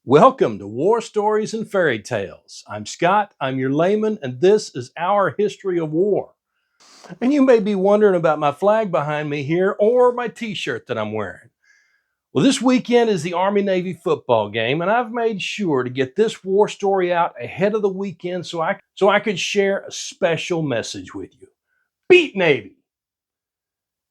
Welcome to War Stories and Fairy Tales. I'm Scott, I'm your layman, and this is our history of war. And you may be wondering about my flag behind me here or my t-shirt that I'm wearing. Well, this weekend is the Army-Navy football game, and I've made sure to get this war story out ahead of the weekend so I could share a special message with you. Beat Navy!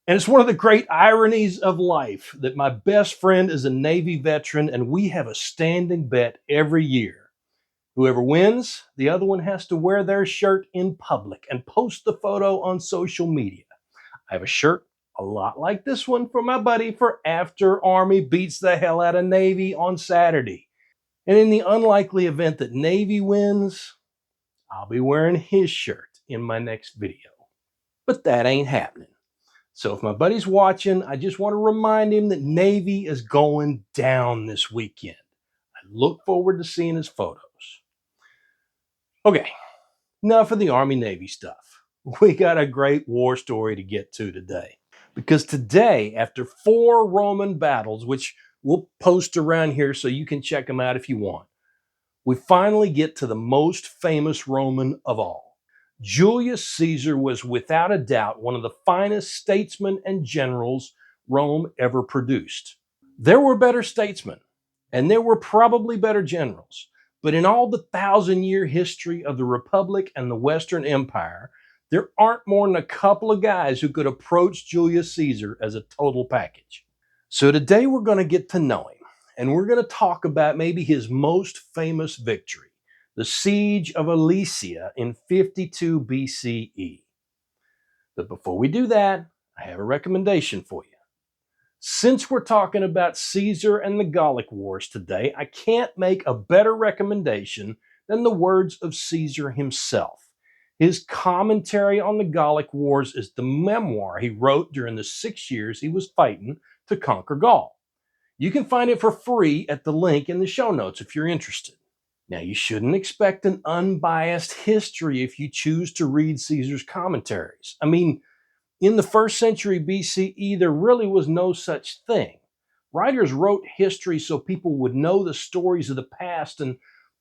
And it's one of the great ironies of life that my best friend is a Navy veteran, and we have a standing bet every year. Whoever wins, the other one has to wear their shirt in public and post the photo on social media. I have a shirt a lot like this one for my buddy for after Army beats the hell out of Navy on Saturday. And in the unlikely event that Navy wins, I'll be wearing his shirt in my next video. But that ain't happening. So if my buddy's watching, I just want to remind him that Navy is going down this weekend. I look forward to seeing his photos. Okay, enough of the Army-Navy stuff. We got a great war story to get to today. Because today, after 4 Roman battles, which we'll post around here so you can check them out if you want, we finally get to the most famous Roman of all. Julius Caesar was without a doubt one of the finest statesmen and generals Rome ever produced. There were better statesmen, and there were probably better generals. But in all the 1,000-year history of the Republic and the Western Empire, there aren't more than a couple of guys who could approach Julius Caesar as a total package. So today we're going to get to know him, and we're going to talk about maybe his most famous victory, the Siege of Alesia in 52 BCE. But before we do that, I have a recommendation for you. Since we're talking about Caesar and the Gallic Wars today, I can't make a better recommendation than the words of Caesar himself. His commentary on the Gallic Wars is the memoir he wrote during the 6 years he was fighting to conquer Gaul. You can find it for free at the link in the show notes if you're interested. Now, you shouldn't expect an unbiased history if you choose to read Caesar's commentaries. I mean, in the 1st century BCE, there really was no such thing. Writers wrote history so people would know the stories of the past, and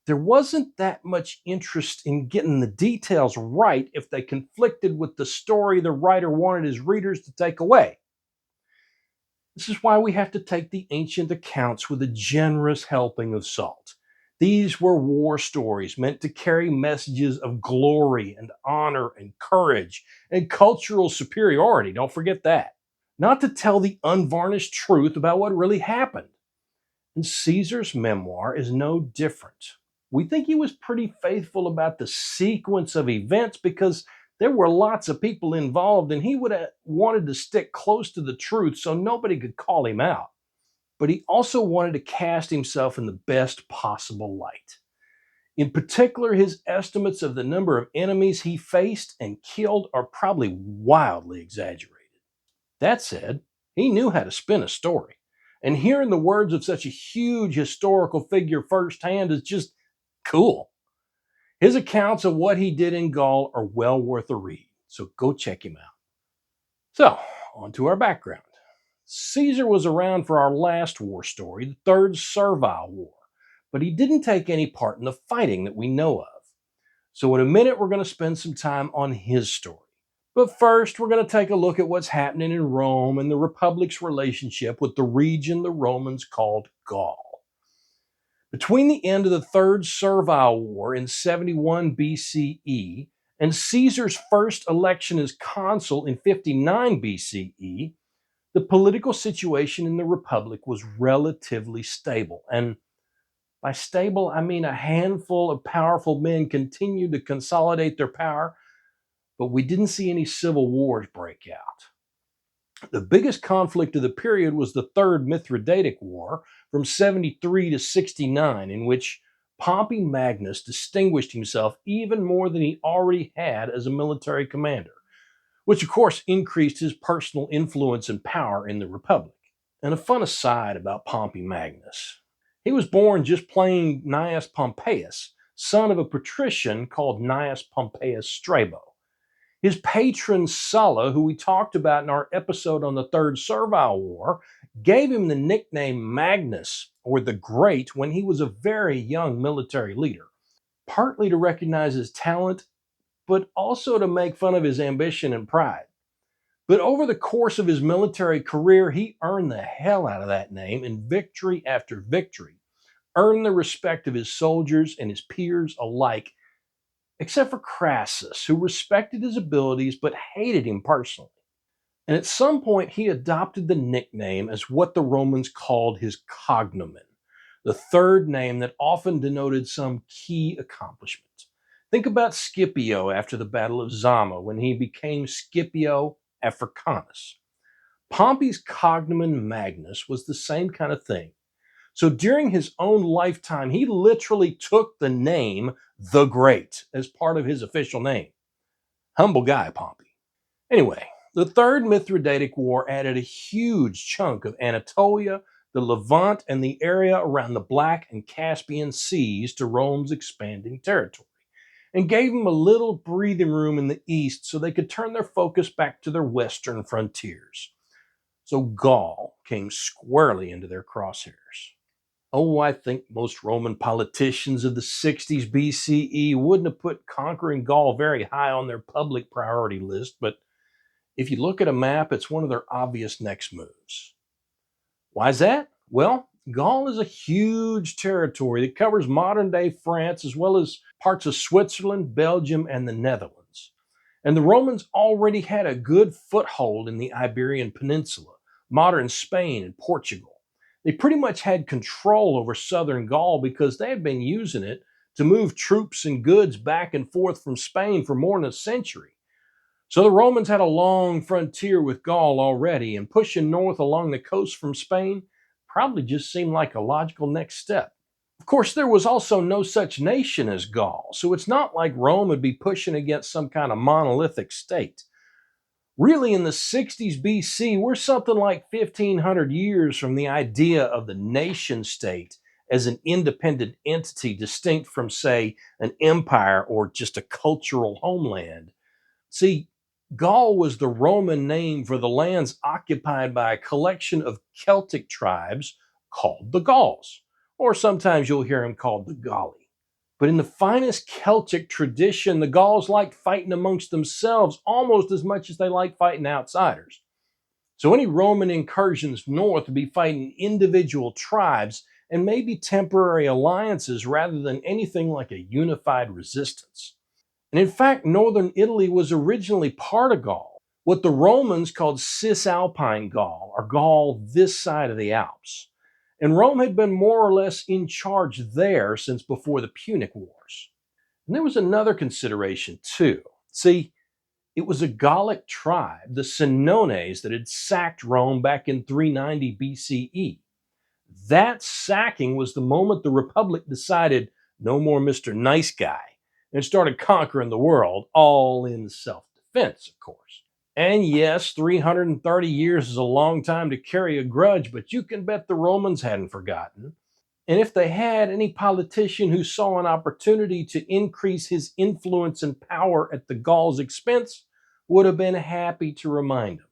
there wasn't that much interest in getting the details right if they conflicted with the story the writer wanted his readers to take away. This is why we have to take the ancient accounts with a generous helping of salt. These were war stories meant to carry messages of glory and honor and courage and cultural superiority. Don't forget that. Not to tell the unvarnished truth about what really happened. And Caesar's memoir is no different. We think he was pretty faithful about the sequence of events because there were lots of people involved and he would have wanted to stick close to the truth so nobody could call him out. But he also wanted to cast himself in the best possible light. In particular, his estimates of the number of enemies he faced and killed are probably wildly exaggerated. That said, he knew how to spin a story. And hearing the words of such a huge historical figure firsthand is just cool. His accounts of what he did in Gaul are well worth a read, so go check him out. So, on to our background. Caesar was around for our last war story, the Third Servile War, but he didn't take any part in the fighting that we know of. So in a minute, we're going to spend some time on his story. But first, we're going to take a look at what's happening in Rome and the Republic's relationship with the region the Romans called Gaul. Between the end of the Third Servile War in 71 BCE and Caesar's first election as consul in 59 BCE, the political situation in the Republic was relatively stable. And by stable, I mean a handful of powerful men continued to consolidate their power, but we didn't see any civil wars break out. The biggest conflict of the period was the Third Mithridatic War from 73 to 69, in which Pompey Magnus distinguished himself even more than he already had as a military commander, which of course increased his personal influence and power in the Republic. And a fun aside about Pompey Magnus. He was born just plain Gnaeus Pompeius, son of a patrician called Gnaeus Pompeius Strabo. His patron Sulla, who we talked about in our episode on the Third Servile War, gave him the nickname Magnus, or the Great, when he was a very young military leader, partly to recognize his talent, but also to make fun of his ambition and pride. But over the course of his military career, he earned the hell out of that name in victory after victory, earned the respect of his soldiers and his peers alike, except for Crassus, who respected his abilities but hated him personally. And at some point, he adopted the nickname as what the Romans called his cognomen, the third name that often denoted some key accomplishment. Think about Scipio after the Battle of Zama, when he became Scipio Africanus. Pompey's cognomen Magnus was the same kind of thing. So during his own lifetime, he literally took the name the Great as part of his official name. Humble guy, Pompey. Anyway, the Third Mithridatic War added a huge chunk of Anatolia, the Levant, and the area around the Black and Caspian Seas to Rome's expanding territory, and gave them a little breathing room in the east so they could turn their focus back to their western frontiers. So Gaul came squarely into their crosshairs. Oh, I think most Roman politicians of the 60s BCE wouldn't have put conquering Gaul very high on their public priority list, but if you look at a map, it's one of their obvious next moves. Why is that? Well, Gaul is a huge territory that covers modern day France as well as parts of Switzerland, Belgium, and the Netherlands. And the Romans already had a good foothold in the Iberian Peninsula, modern Spain, and Portugal. They pretty much had control over southern Gaul because they had been using it to move troops and goods back and forth from Spain for more than a century. So the Romans had a long frontier with Gaul already, and pushing north along the coast from Spain probably just seemed like a logical next step. Of course, there was also no such nation as Gaul, so it's not like Rome would be pushing against some kind of monolithic state. Really, in the 60s BC, we're something like 1,500 years from the idea of the nation state as an independent entity distinct from, say, an empire or just a cultural homeland. See, Gaul was the Roman name for the lands occupied by a collection of Celtic tribes called the Gauls, or sometimes you'll hear them called the Galli. But in the finest Celtic tradition, the Gauls liked fighting amongst themselves almost as much as they liked fighting outsiders. So any Roman incursions north would be fighting individual tribes and maybe temporary alliances rather than anything like a unified resistance. And in fact, northern Italy was originally part of Gaul, what the Romans called Cisalpine Gaul, or Gaul this side of the Alps. And Rome had been more or less in charge there since before the Punic Wars. And there was another consideration too. See, it was a Gallic tribe, the Senones, that had sacked Rome back in 390 BCE. That sacking was the moment the Republic decided no more Mr. Nice Guy and started conquering the world, all in self-defense, of course. And yes, 330 years is a long time to carry a grudge, but you can bet the Romans hadn't forgotten. And if they had, any politician who saw an opportunity to increase his influence and power at the Gauls' expense would have been happy to remind him.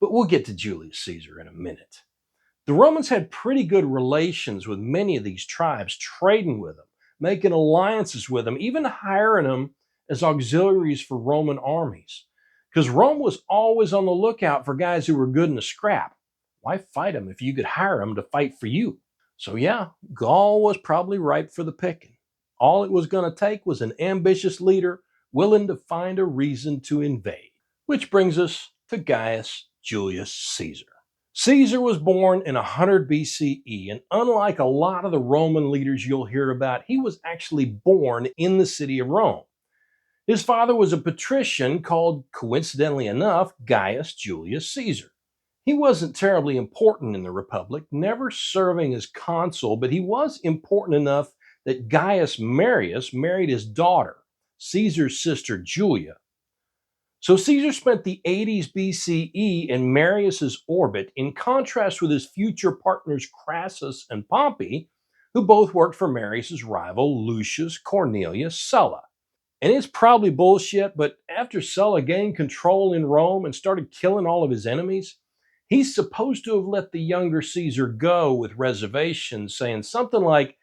But we'll get to Julius Caesar in a minute. The Romans had pretty good relations with many of these tribes, trading with them, making alliances with them, even hiring them as auxiliaries for Roman armies. Because Rome was always on the lookout for guys who were good in a scrap. Why fight them if you could hire them to fight for you? So yeah, Gaul was probably ripe for the picking. All it was going to take was an ambitious leader willing to find a reason to invade. Which brings us to Gaius Julius Caesar. Caesar was born in 100 BCE, and unlike a lot of the Roman leaders you'll hear about, he was actually born in the city of Rome. His father was a patrician called, coincidentally enough, Gaius Julius Caesar. He wasn't terribly important in the Republic, never serving as consul, but he was important enough that Gaius Marius married his daughter, Caesar's sister Julia. So Caesar spent the 80s BCE in Marius's orbit, in contrast with his future partners Crassus and Pompey, who both worked for Marius's rival Lucius Cornelius Sulla. And it's probably bullshit, but after Sulla gained control in Rome and started killing all of his enemies, he's supposed to have let the younger Caesar go with reservations, saying something like,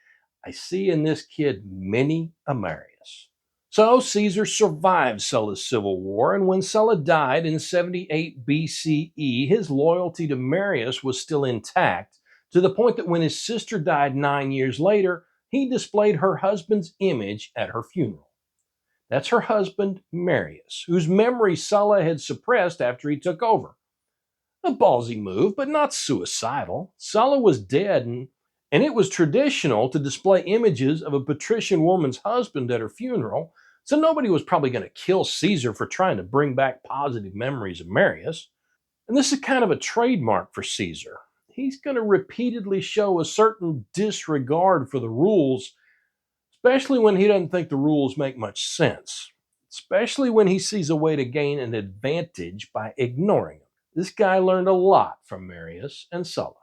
I see in this kid many a Marius. So Caesar survived Sulla's civil war, and when Sulla died in 78 BCE, his loyalty to Marius was still intact, to the point that when his sister died 9 years later, he displayed her husband's image at her funeral. That's her husband, Marius, whose memory Sulla had suppressed after he took over. A ballsy move, but not suicidal. Sulla was dead, and it was traditional to display images of a patrician woman's husband at her funeral, so nobody was probably going to kill Caesar for trying to bring back positive memories of Marius. And this is kind of a trademark for Caesar. He's going to repeatedly show a certain disregard for the rules, especially when he doesn't think the rules make much sense, especially when he sees a way to gain an advantage by ignoring them. This guy learned a lot from Marius and Sulla.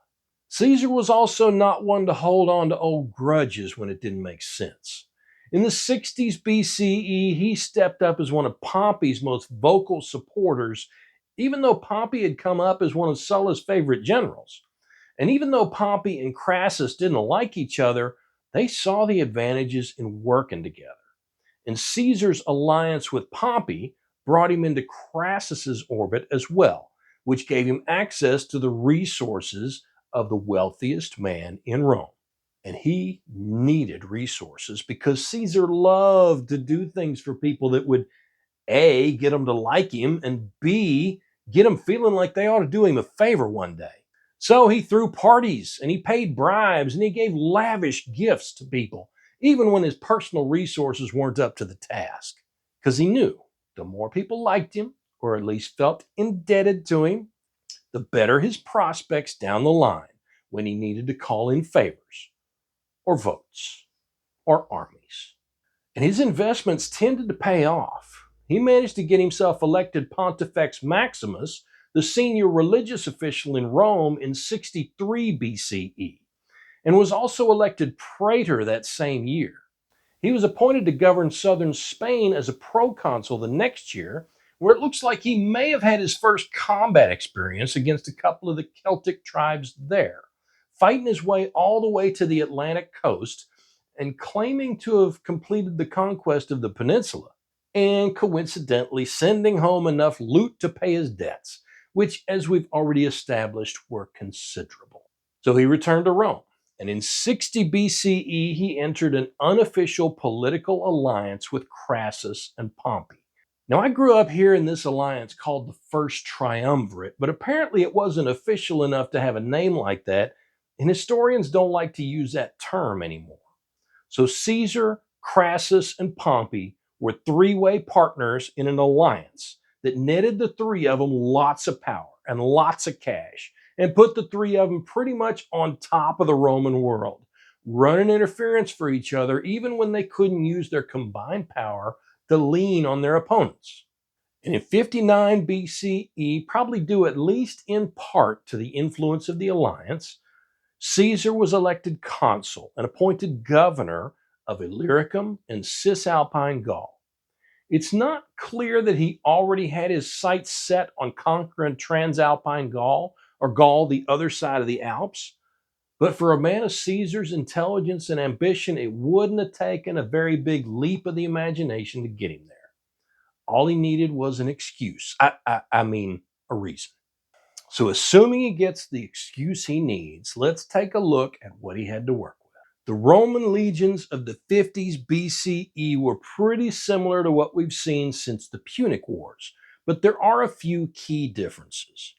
Caesar was also not one to hold on to old grudges when it didn't make sense. In the 60s BCE, he stepped up as one of Pompey's most vocal supporters, even though Pompey had come up as one of Sulla's favorite generals. And even though Pompey and Crassus didn't like each other, they saw the advantages in working together. And Caesar's alliance with Pompey brought him into Crassus's orbit as well, which gave him access to the resources of the wealthiest man in Rome. And he needed resources because Caesar loved to do things for people that would A, get them to like him, and B, get them feeling like they ought to do him a favor one day. So he threw parties and he paid bribes and he gave lavish gifts to people, even when his personal resources weren't up to the task. Because he knew the more people liked him, or at least felt indebted to him, the better his prospects down the line when he needed to call in favors, or votes, or armies. And his investments tended to pay off. He managed to get himself elected Pontifex Maximus, the senior religious official in Rome, in 63 BCE, and was also elected praetor that same year. He was appointed to govern southern Spain as a proconsul the next year, where it looks like he may have had his first combat experience against a couple of the Celtic tribes there, fighting his way all the way to the Atlantic coast and claiming to have completed the conquest of the peninsula, and coincidentally sending home enough loot to pay his debts, which, as we've already established, were considerable. So he returned to Rome, and in 60 BCE he entered an unofficial political alliance with Crassus and Pompey. Now, I grew up here in this alliance called the First Triumvirate, but apparently it wasn't official enough to have a name like that, and historians don't like to use that term anymore. So Caesar, Crassus, and Pompey were three-way partners in an alliance that netted the three of them lots of power and lots of cash, and put the three of them pretty much on top of the Roman world, running interference for each other even when they couldn't use their combined power to lean on their opponents. And in 59 BCE, probably due at least in part to the influence of the alliance, Caesar was elected consul and appointed governor of Illyricum and Cisalpine Gaul. It's not clear that he already had his sights set on conquering Transalpine Gaul, or Gaul the other side of the Alps, but for a man of Caesar's intelligence and ambition, it wouldn't have taken a very big leap of the imagination to get him there. All he needed was an excuse. I mean, a reason. So, assuming he gets the excuse he needs, let's take a look at what he had to work with. The Roman legions of the 50s BCE were pretty similar to what we've seen since the Punic Wars, but there are a few key differences.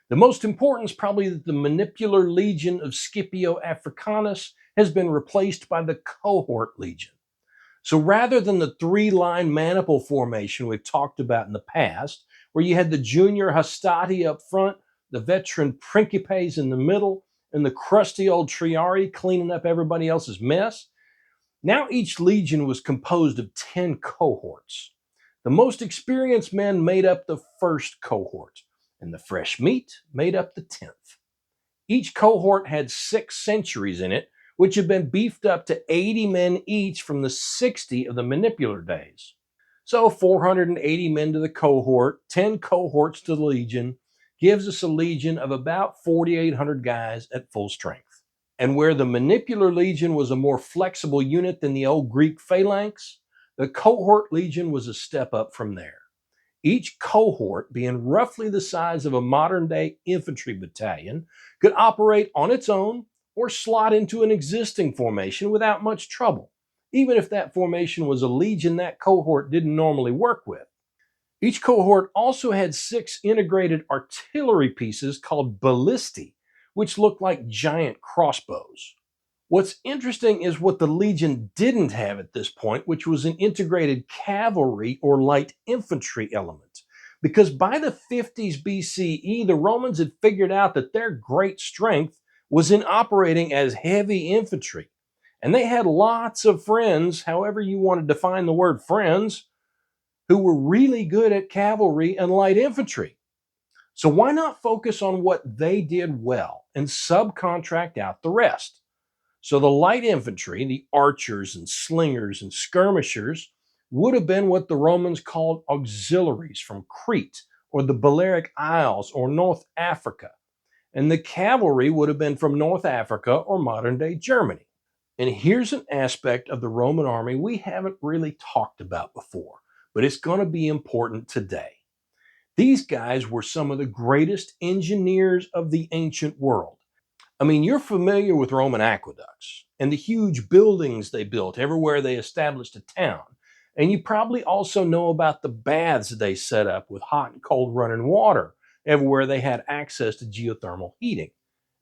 The most important is probably that the manipular legion of Scipio Africanus has been replaced by the cohort legion. So rather than the three-line maniple formation we've talked about in the past, where you had the junior hastati up front, the veteran principes in the middle, and the crusty old triarii cleaning up everybody else's mess, now each legion was composed of 10 cohorts. The most experienced men made up the first cohort, and the fresh meat made up the 10th. Each cohort had 6 centuries in it, which had been beefed up to 80 men each from the 60 of the manipular days. So 480 men to the cohort, 10 cohorts to the legion, gives us a legion of about 4,800 guys at full strength. And where the manipular legion was a more flexible unit than the old Greek phalanx, the cohort legion was a step up from there. Each cohort, being roughly the size of a modern day infantry battalion, could operate on its own or slot into an existing formation without much trouble, even if that formation was a legion that cohort didn't normally work with. Each cohort also had 6 integrated artillery pieces called ballistae, which looked like giant crossbows. What's interesting is what the Legion didn't have at this point, which was an integrated cavalry or light infantry element. Because by the 50s BCE, the Romans had figured out that their great strength was in operating as heavy infantry. And they had lots of friends, however you want to define the word friends, who were really good at cavalry and light infantry. So why not focus on what they did well and subcontract out the rest? So the light infantry, the archers and slingers and skirmishers, would have been what the Romans called auxiliaries from Crete or the Balearic Isles or North Africa. And the cavalry would have been from North Africa or modern day Germany. And here's an aspect of the Roman army we haven't really talked about before, but it's going to be important today. These guys were some of the greatest engineers of the ancient world. I mean, you're familiar with Roman aqueducts and the huge buildings they built everywhere they established a town. And you probably also know about the baths they set up with hot and cold running water everywhere they had access to geothermal heating.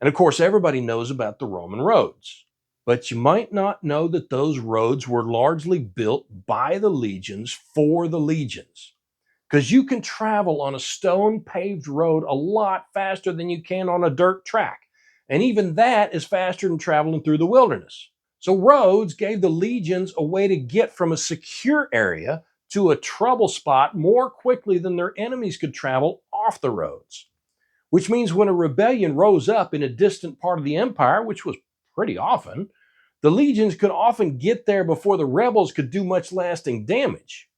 And of course, everybody knows about the Roman roads. But you might not know that those roads were largely built by the legions for the legions. Because you can travel on a stone paved road a lot faster than you can on a dirt track. And even that is faster than traveling through the wilderness. So roads gave the legions a way to get from a secure area to a trouble spot more quickly than their enemies could travel off the roads. Which means when a rebellion rose up in a distant part of the empire, which was pretty often, the legions could often get there before the rebels could do much lasting damage.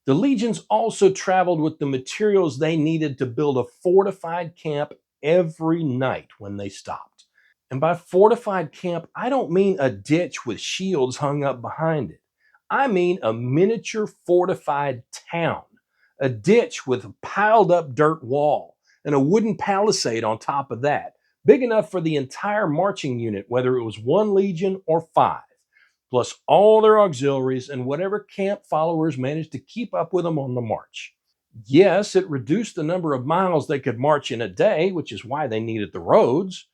The legions also traveled with the materials they needed to build a fortified camp every night when they stopped. And by fortified camp, I don't mean a ditch with shields hung up behind it. I mean a miniature fortified town, a ditch with a piled up dirt wall and a wooden palisade on top of that, big enough for the entire marching unit, whether it was 1 legion or 5. Plus all their auxiliaries and whatever camp followers managed to keep up with them on the march. Yes, it reduced the number of miles they could march in a day, which is why they needed the roads,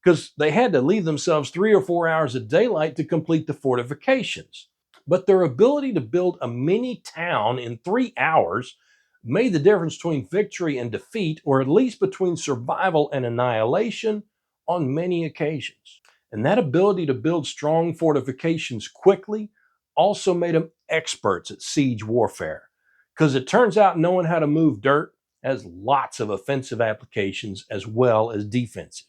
because they had to leave themselves 3 or 4 hours of daylight to complete the fortifications. But their ability to build a mini town in 3 hours made the difference between victory and defeat, or at least between survival and annihilation, on many occasions. And that ability to build strong fortifications quickly also made them experts at siege warfare. Because it turns out knowing how to move dirt has lots of offensive applications as well as defensive.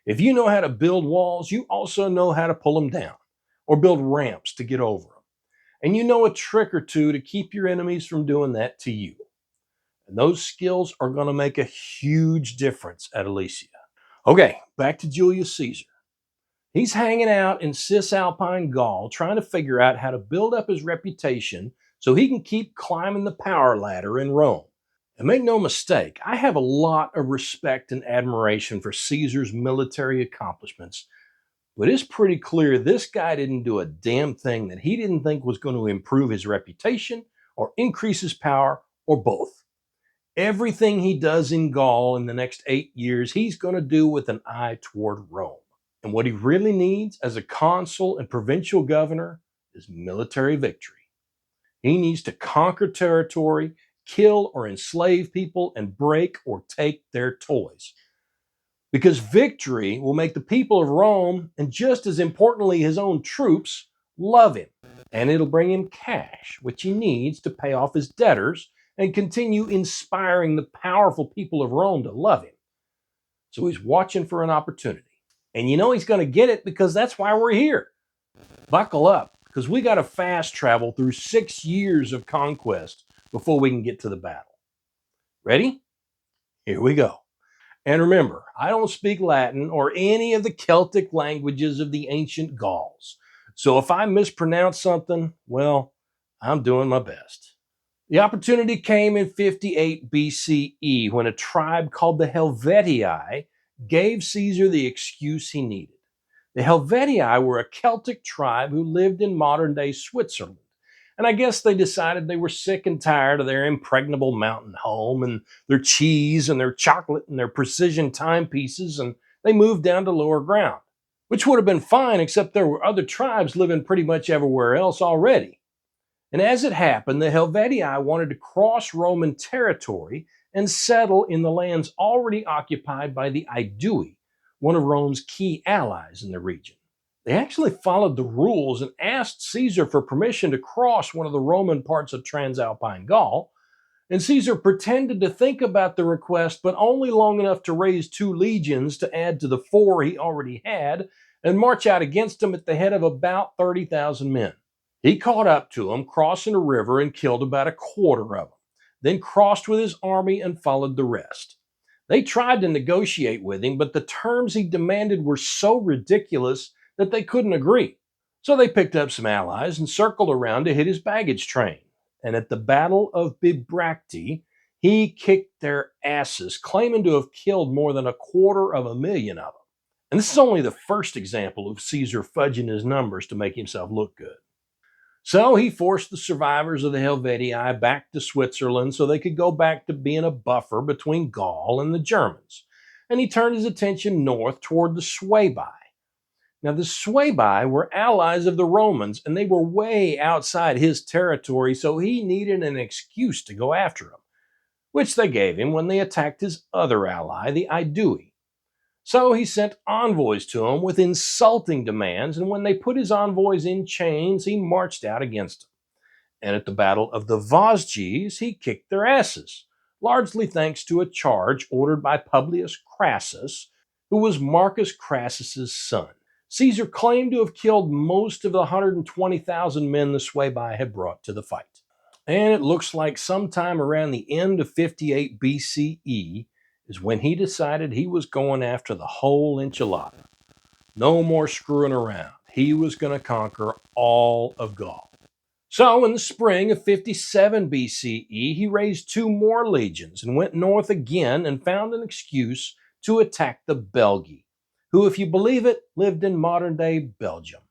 If you know how to build walls, you also know how to pull them down or build ramps to get over them. And you know a trick or two to keep your enemies from doing that to you. And those skills are going to make a huge difference at Alesia. Okay, back to Julius Caesar. He's hanging out in Cisalpine Gaul trying to figure out how to build up his reputation so he can keep climbing the power ladder in Rome. And make no mistake, I have a lot of respect and admiration for Caesar's military accomplishments, but it's pretty clear this guy didn't do a damn thing that he didn't think was going to improve his reputation or increase his power or both. Everything he does in Gaul in the next 8 years, he's going to do with an eye toward Rome. And what he really needs as a consul and provincial governor is military victory. He needs to conquer territory, kill or enslave people, and break or take their toys. Because victory will make the people of Rome, and just as importantly his own troops, love him. And it'll bring him cash, which he needs to pay off his debtors and continue inspiring the powerful people of Rome to love him. So he's watching for an opportunity. And you know he's going to get it because that's why we're here. Buckle up, because we got to fast travel through 6 years of conquest before we can get to the battle. Ready? Here we go. And remember, I don't speak Latin or any of the Celtic languages of the ancient Gauls. So if I mispronounce something, well, I'm doing my best. The opportunity came in 58 BCE when a tribe called the Helvetii gave Caesar the excuse he needed. The Helvetii were a Celtic tribe who lived in modern day Switzerland. And I guess they decided they were sick and tired of their impregnable mountain home and their cheese and their chocolate and their precision timepieces, and they moved down to lower ground, which would have been fine, except there were other tribes living pretty much everywhere else already. And as it happened, the Helvetii wanted to cross Roman territory and settle in the lands already occupied by the Aedui, one of Rome's key allies in the region. They actually followed the rules and asked Caesar for permission to cross one of the Roman parts of Transalpine Gaul. And Caesar pretended to think about the request, but only long enough to raise 2 legions to add to the 4 he already had and march out against them at the head of about 30,000 men. He caught up to them, crossing a river, and killed about a quarter of them, then crossed with his army and followed the rest. They tried to negotiate with him, but the terms he demanded were so ridiculous that they couldn't agree. So they picked up some allies and circled around to hit his baggage train. And at the Battle of Bibracte, he kicked their asses, claiming to have killed more than 250,000 of them. And this is only the first example of Caesar fudging his numbers to make himself look good. So he forced the survivors of the Helvetii back to Switzerland so they could go back to being a buffer between Gaul and the Germans. And he turned his attention north toward the Suebi. Now, the Suebi were allies of the Romans, and they were way outside his territory, so he needed an excuse to go after them, which they gave him when they attacked his other ally, the Aedui. So he sent envoys to him with insulting demands, and when they put his envoys in chains, he marched out against them. And at the Battle of the Vosges, he kicked their asses, largely thanks to a charge ordered by Publius Crassus, who was Marcus Crassus's son. Caesar claimed to have killed most of the 120,000 men the Suebi had brought to the fight. And it looks like sometime around the end of 58 BCE is when he decided he was going after the whole enchilada. No more screwing around. He was going to conquer all of Gaul. So in the spring of 57 BCE, he raised 2 more legions and went north again and found an excuse to attack the Belgae, who, if you believe it, lived in modern-day Belgium.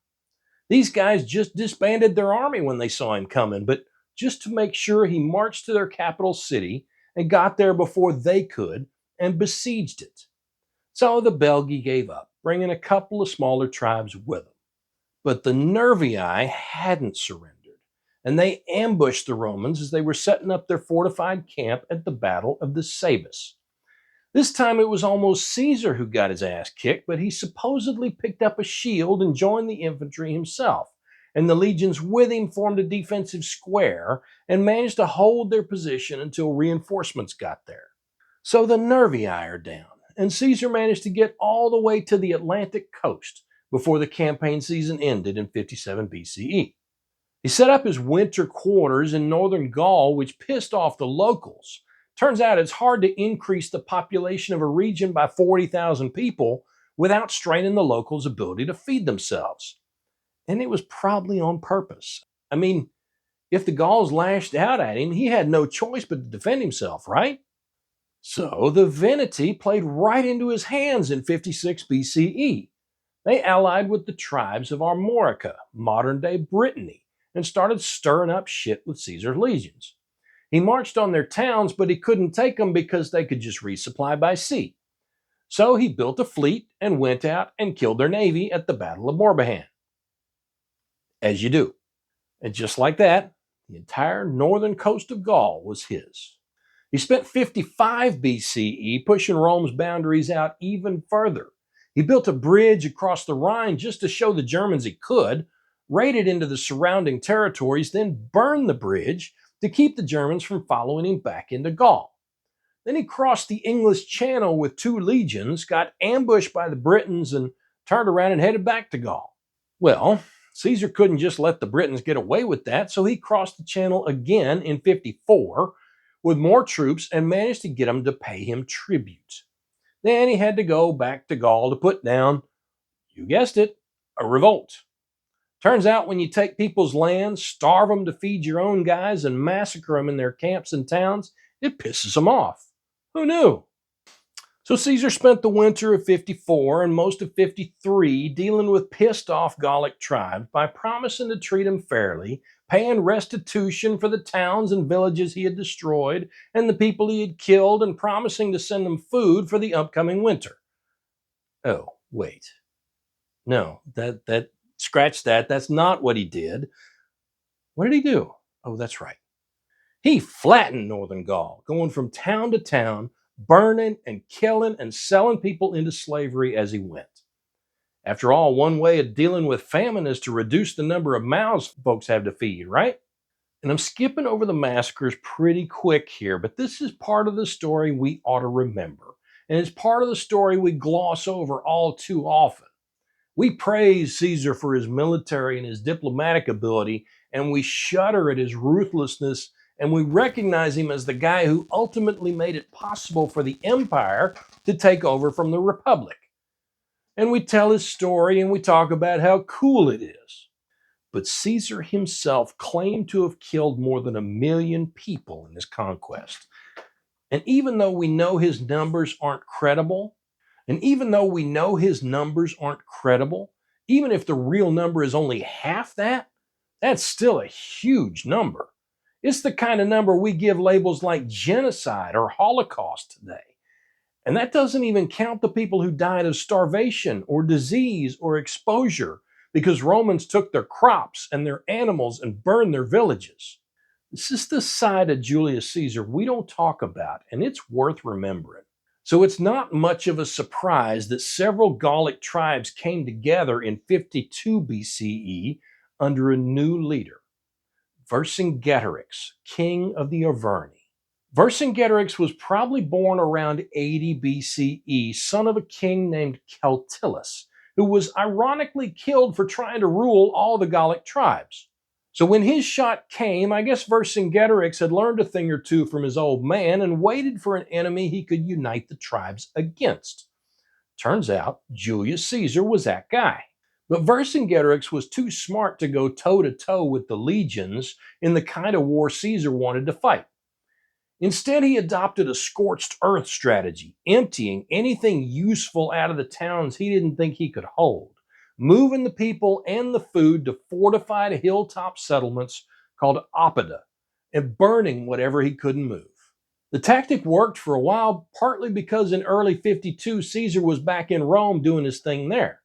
These guys just disbanded their army when they saw him coming, but just to make sure, he marched to their capital city and got there before they could and besieged it. So the Belgae gave up, bringing a couple of smaller tribes with them. But the Nervii hadn't surrendered, and they ambushed the Romans as they were setting up their fortified camp at the Battle of the Sabus. This time it was almost Caesar who got his ass kicked, but he supposedly picked up a shield and joined the infantry himself, and the legions with him formed a defensive square and managed to hold their position until reinforcements got there. So the Nervii are down, and Caesar managed to get all the way to the Atlantic coast before the campaign season ended in 57 BCE. He set up his winter quarters in northern Gaul, which pissed off the locals. Turns out it's hard to increase the population of a region by 40,000 people without straining the locals' ability to feed themselves. And it was probably on purpose. I mean, if the Gauls lashed out at him, he had no choice but to defend himself, right? So the Veneti played right into his hands in 56 BCE. They allied with the tribes of Armorica, modern-day Brittany, and started stirring up shit with Caesar's legions. He marched on their towns, but he couldn't take them because they could just resupply by sea. So he built a fleet and went out and killed their navy at the Battle of Morbihan. As you do. And just like that, the entire northern coast of Gaul was his. He spent 55 BCE pushing Rome's boundaries out even further. He built a bridge across the Rhine just to show the Germans he could, raided into the surrounding territories, then burned the bridge to keep the Germans from following him back into Gaul. Then he crossed the English Channel with 2 legions, got ambushed by the Britons, and turned around and headed back to Gaul. Well, Caesar couldn't just let the Britons get away with that, so he crossed the channel again in 54 with more troops and managed to get them to pay him tribute. Then he had to go back to Gaul to put down, you guessed it, a revolt. Turns out when you take people's land, starve them to feed your own guys, and massacre them in their camps and towns, it pisses them off. Who knew? So Caesar spent the winter of 54 and most of 53 dealing with pissed off Gallic tribes by promising to treat them fairly, paying restitution for the towns and villages he had destroyed and the people he had killed, and promising to send them food for the upcoming winter. Oh, wait. No, scratch that. That's not what he did. What did he do? Oh, that's right. He flattened northern Gaul, going from town to town, burning and killing and selling people into slavery as he went. After all, one way of dealing with famine is to reduce the number of mouths folks have to feed, right? And I'm skipping over the massacres pretty quick here, but this is part of the story we ought to remember. And it's part of the story we gloss over all too often. We praise Caesar for his military and his diplomatic ability, and we shudder at his ruthlessness, and we recognize him as the guy who ultimately made it possible for the empire to take over from the republic. And we tell his story and we talk about how cool it is. But Caesar himself claimed to have killed more than 1 million people in his conquest. And even though we know his numbers aren't credible, even if the real number is only half that, that's still a huge number. It's the kind of number we give labels like genocide or Holocaust today. And that doesn't even count the people who died of starvation or disease or exposure because Romans took their crops and their animals and burned their villages. This is the side of Julius Caesar we don't talk about, and it's worth remembering. So it's not much of a surprise that several Gallic tribes came together in 52 BCE under a new leader, Vercingetorix, king of the Arverni. Vercingetorix was probably born around 80 BCE, son of a king named Celtillus, who was ironically killed for trying to rule all the Gallic tribes. So when his shot came, I guess Vercingetorix had learned a thing or two from his old man and waited for an enemy he could unite the tribes against. Turns out Julius Caesar was that guy. But Vercingetorix was too smart to go toe-to-toe with the legions in the kind of war Caesar wanted to fight. Instead, he adopted a scorched earth strategy, emptying anything useful out of the towns he didn't think he could hold, moving the people and the food to fortified hilltop settlements called oppida, and burning whatever he couldn't move. The tactic worked for a while, partly because in early 52, Caesar was back in Rome doing his thing there.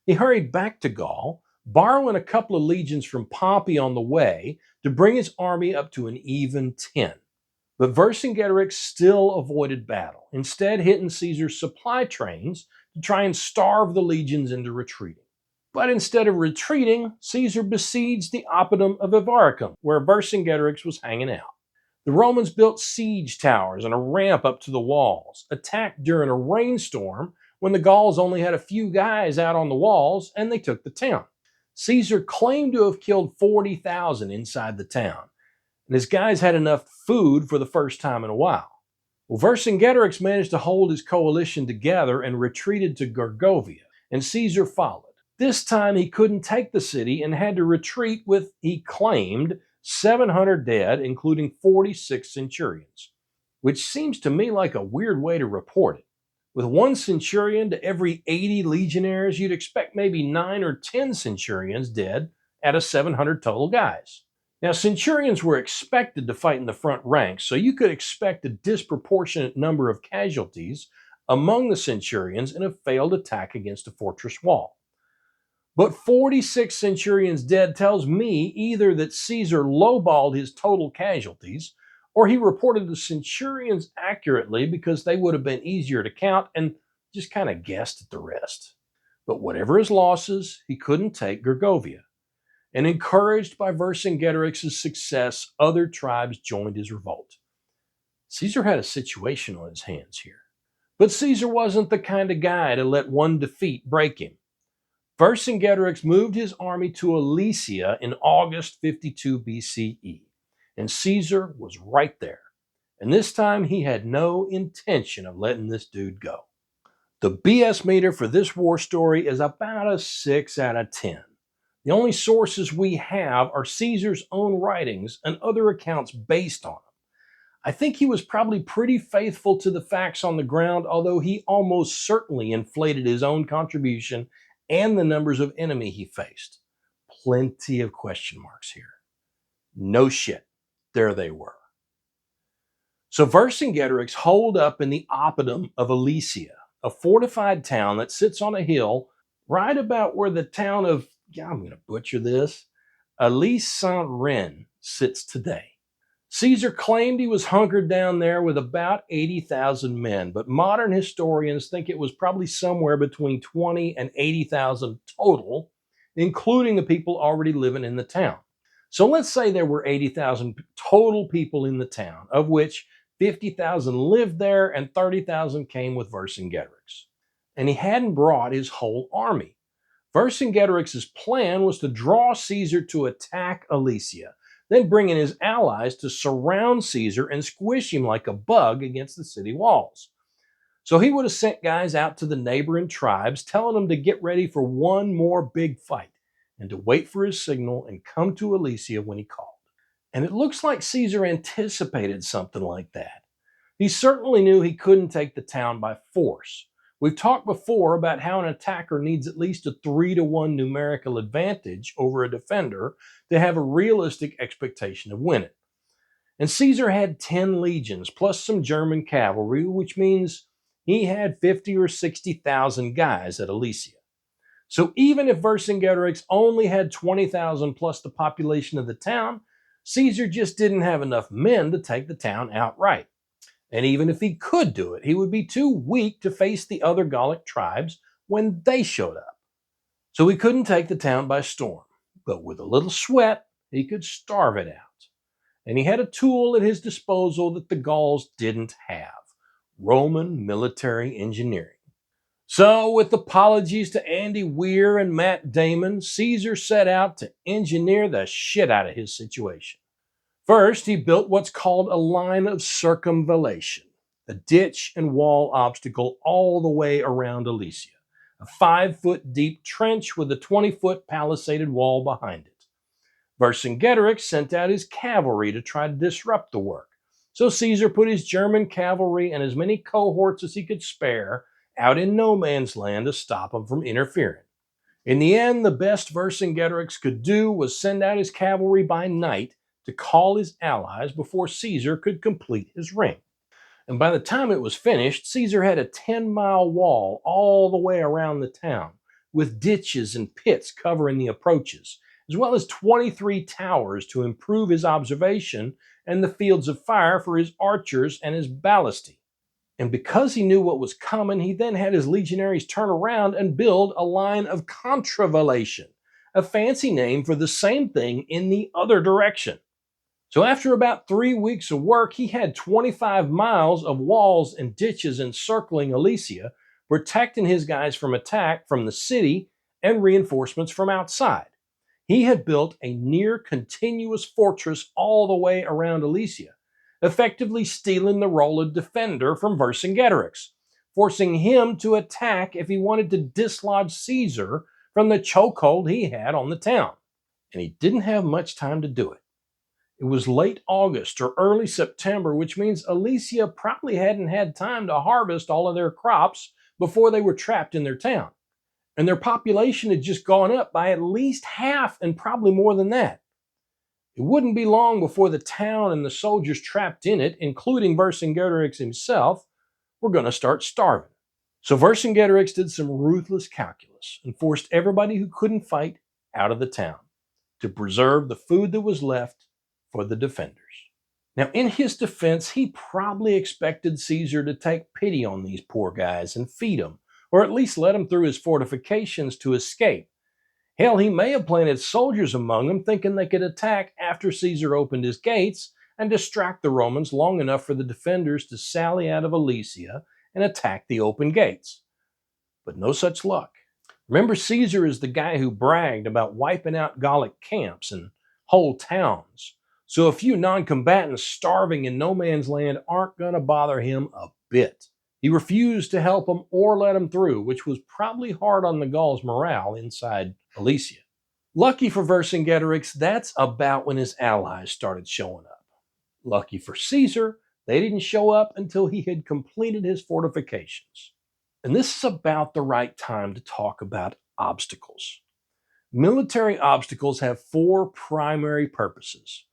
He hurried back to Gaul, borrowing a couple of legions from Pompey on the way to bring his army up to an even 10. But Vercingetorix still avoided battle, instead hitting Caesar's supply trains to try and starve the legions into retreating. But instead of retreating, Caesar besieged the oppidum of Avaricum, where Vercingetorix was hanging out. The Romans built siege towers and a ramp up to the walls, attacked during a rainstorm when the Gauls only had a few guys out on the walls, and they took the town. Caesar claimed to have killed 40,000 inside the town, and his guys had enough food for the first time in a while. Well, Vercingetorix managed to hold his coalition together and retreated to Gergovia, and Caesar followed. This time he couldn't take the city and had to retreat with, he claimed, 700 dead, including 46 centurions, which seems to me like a weird way to report it. With one centurion to every 80 legionnaires, you'd expect maybe 9 or 10 centurions dead out of 700 total guys. Now, centurions were expected to fight in the front ranks, so you could expect a disproportionate number of casualties among the centurions in a failed attack against a fortress wall. But 46 centurions dead tells me either that Caesar lowballed his total casualties, or he reported the centurions accurately because they would have been easier to count and just kind of guessed at the rest. But whatever his losses, he couldn't take Gergovia. And encouraged by Vercingetorix's success, other tribes joined his revolt. Caesar had a situation on his hands here. But Caesar wasn't the kind of guy to let one defeat break him. Vercingetorix moved his army to Alesia in August 52 BCE, and Caesar was right there. And this time he had no intention of letting this dude go. The BS meter for this war story is about a 6 out of 10. The only sources we have are Caesar's own writings and other accounts based on them. I think he was probably pretty faithful to the facts on the ground, although he almost certainly inflated his own contribution and the numbers of enemy he faced. Plenty of question marks here. No shit. There they were. So Vercingetorix holed up in the oppidum of Alesia, a fortified town that sits on a hill right about where the town of, I'm going to butcher this, Alise-Saint-Ren sits today. Caesar claimed he was hunkered down there with about 80,000 men, but modern historians think it was probably somewhere between 20 and 80,000 total, including the people already living in the town. So let's say there were 80,000 total people in the town, of which 50,000 lived there and 30,000 came with Vercingetorix. And he hadn't brought his whole army. Vercingetorix's plan was to draw Caesar to attack Alesia, then bring in his allies to surround Caesar and squish him like a bug against the city walls. So he would have sent guys out to the neighboring tribes, telling them to get ready for one more big fight and to wait for his signal and come to Alesia when he called. And it looks like Caesar anticipated something like that. He certainly knew he couldn't take the town by force. We've talked before about how an attacker needs at least a 3-to-1 numerical advantage over a defender to have a realistic expectation of winning. And Caesar had 10 legions plus some German cavalry, which means he had 50 or 60,000 guys at Alesia. So even if Vercingetorix only had 20,000 plus the population of the town, Caesar just didn't have enough men to take the town outright. And even if he could do it, he would be too weak to face the other Gallic tribes when they showed up. So he couldn't take the town by storm, but with a little sweat, he could starve it out. And he had a tool at his disposal that the Gauls didn't have: Roman military engineering. So, with apologies to Andy Weir and Matt Damon, Caesar set out to engineer the shit out of his situation. First, he built what's called a line of circumvallation, a ditch and wall obstacle all the way around Alesia, a 5-foot deep trench with a 20-foot palisaded wall behind it. Vercingetorix sent out his cavalry to try to disrupt the work, so Caesar put his German cavalry and as many cohorts as he could spare out in no man's land to stop them from interfering. In the end, the best Vercingetorix could do was send out his cavalry by night to call his allies before Caesar could complete his ring. And by the time it was finished, Caesar had a 10-mile wall all the way around the town, with ditches and pits covering the approaches, as well as 23 towers to improve his observation and the fields of fire for his archers and his ballistae. And because he knew what was coming, he then had his legionaries turn around and build a line of contravallation, a fancy name for the same thing in the other direction. So after about 3 weeks of work, he had 25 miles of walls and ditches encircling Alesia, protecting his guys from attack from the city and reinforcements from outside. He had built a near continuous fortress all the way around Alesia, effectively stealing the role of defender from Vercingetorix, forcing him to attack if he wanted to dislodge Caesar from the chokehold he had on the town. And he didn't have much time to do it. It was late August or early September, which means Alesia probably hadn't had time to harvest all of their crops before they were trapped in their town. And their population had just gone up by at least half and probably more than that. It wouldn't be long before the town and the soldiers trapped in it, including Vercingetorix himself, were going to start starving. So Vercingetorix did some ruthless calculus and forced everybody who couldn't fight out of the town to preserve the food that was left for the defenders. Now, in his defense, he probably expected Caesar to take pity on these poor guys and feed them, or at least let them through his fortifications to escape. Hell, he may have planted soldiers among them, thinking they could attack after Caesar opened his gates and distract the Romans long enough for the defenders to sally out of Alesia and attack the open gates. But no such luck. Remember, Caesar is the guy who bragged about wiping out Gallic camps and whole towns. So a few non-combatants starving in no man's land aren't going to bother him a bit. He refused to help them or let them through, which was probably hard on the Gauls' morale inside Alesia. Lucky for Vercingetorix, that's about when his allies started showing up. Lucky for Caesar, they didn't show up until he had completed his fortifications. And this is about the right time to talk about obstacles. Military obstacles have four primary purposes: